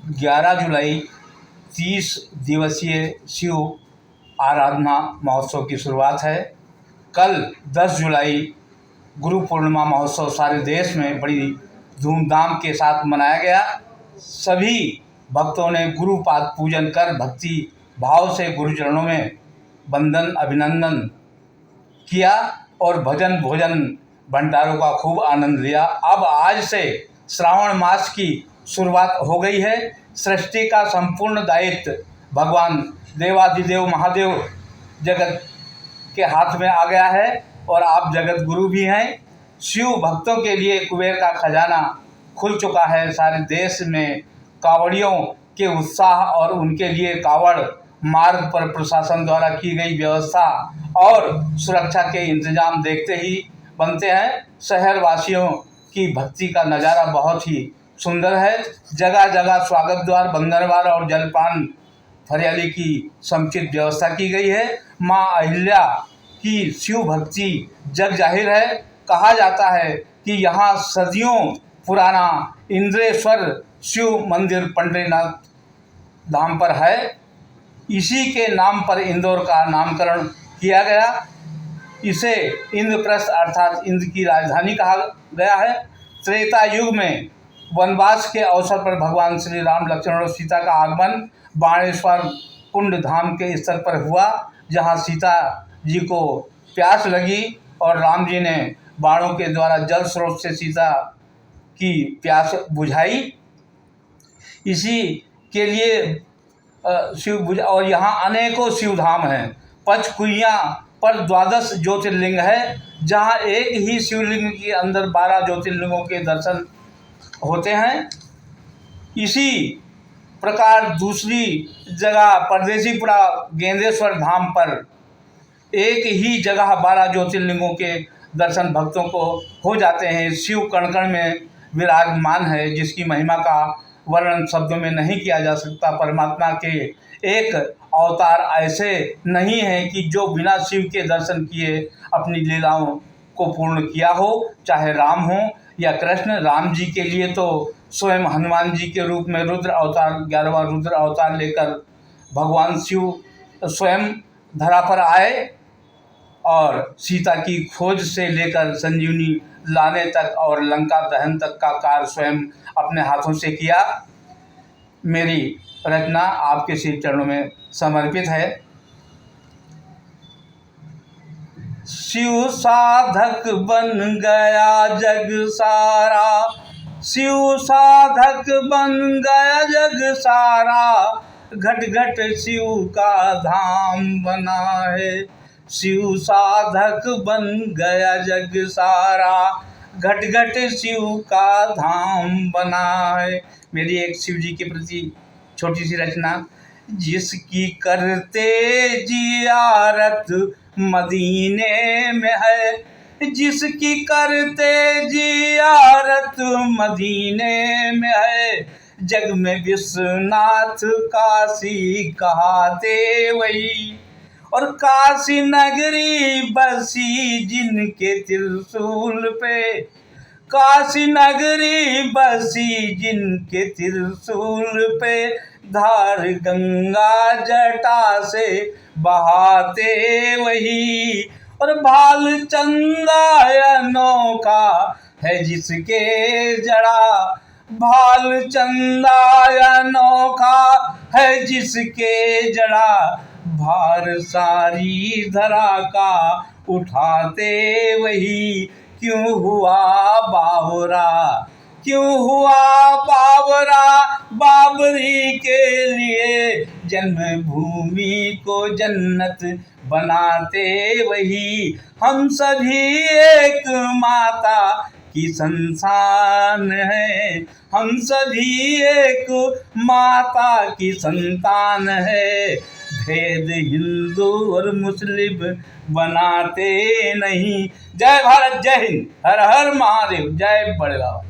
11 जुलाई 30 दिवसीय शिव आराधना महोत्सव की शुरुआत है। कल 10 जुलाई गुरु पूर्णिमा महोत्सव सारे देश में बड़ी धूमधाम के साथ मनाया गया। सभी भक्तों ने गुरुपाद पूजन कर भक्ति भाव से गुरुचरणों में वंदन अभिनंदन किया और भजन भोजन भंडारों का खूब आनंद लिया। अब आज से श्रावण मास की शुरुआत हो गई है। सृष्टि का संपूर्ण दायित्व भगवान देवाधिदेव महादेव जगत के हाथ में आ गया है और आप जगत गुरु भी हैं। शिव भक्तों के लिए कुबेर का खजाना खुल चुका है। सारे देश में कांवड़ियों के उत्साह और उनके लिए कांवड़ मार्ग पर प्रशासन द्वारा की गई व्यवस्था और सुरक्षा के इंतजाम देखते ही बनते हैं। शहर वासियों की भक्ति का नज़ारा बहुत ही सुंदर है। जगह जगह स्वागत द्वार, बंदरवार और जलपान हरियाली की समुचित व्यवस्था की गई है। माँ अहिल्या की शिव भक्ति जग जाहिर है। कहा जाता है कि यहाँ सदियों पुराना इंद्रेश्वर शिव मंदिर पंढरीनाथ धाम पर है। इसी के नाम पर इंदौर का नामकरण किया गया। इसे इंद्रप्रस्थ अर्थात इंद्र की राजधानी कहा गया है। त्रेता युग में वनवास के अवसर पर भगवान श्री राम, लक्ष्मण और सीता का आगमन बाणेश्वर कुंड धाम के स्तर पर हुआ, जहां सीता जी को प्यास लगी और राम जी ने बाणों के द्वारा जल स्रोत से सीता की प्यास बुझाई। इसी के लिए और यहाँ अनेकों शिवधाम हैं। पंचकुइयाँ पर 12 ज्योतिर्लिंग है, जहाँ एक ही शिवलिंग के अंदर 12 ज्योतिर्लिंगों के दर्शन होते हैं। इसी प्रकार दूसरी जगह परदेसीपुरा गेंदेश्वर धाम पर एक ही जगह 12 ज्योतिर्लिंगों के दर्शन भक्तों को हो जाते हैं। शिव कण कण में विराजमान है, जिसकी महिमा का वर्णन शब्दों में नहीं किया जा सकता। परमात्मा के एक अवतार ऐसे नहीं हैं कि जो बिना शिव के दर्शन किए अपनी लीलाओं को पूर्ण किया हो, चाहे राम हो या कृष्ण। राम जी के लिए तो स्वयं हनुमान जी के रूप में रुद्र अवतार 11वां रुद्र अवतार लेकर भगवान शिव स्वयं धरा पर आए और सीता की खोज से लेकर संजीवनी लाने तक और लंका दहन तक का कार्य स्वयं अपने हाथों से किया। मेरी रचना आपके श्री चरणों में समर्पित है। शिव साधक बन गया जग सारा, शिव साधक बन गया जग सारा, घट घट शिव का धाम बना है। शिव साधक बन गया जग सारा, घट घट शिव का धाम बना है। मेरी एक शिव जी के प्रति छोटी सी रचना। जिसकी करते जियारत मदीने में है, जिसकी करते जियारत मदीने में है, जग में विश्वनाथ काशी कहाते वही, और काशी नगरी बसी जिनके त्रिशूल पे, काशी नगरी बसी जिनके त्रिशूल पे, धार गंगा जटा से बहाते वही, और भाल चंदायनों का है जिसके जड़ा, भाल चंदायनों का है जिसके जड़ा, भार सारी धरा का उठाते वही, क्यों हुआ बावरा, क्यों हुआ बावरा, बाबरी के लिए जन्मभूमि को जन्नत बनाते वही। हम सभी एक माता की संतान है, हम सभी एक माता की संतान है। भेद हिंदू और मुस्लिम बनाते नहीं। जय भारत, जय हिंद, हर हर महादेव, जय बड़े बाबा।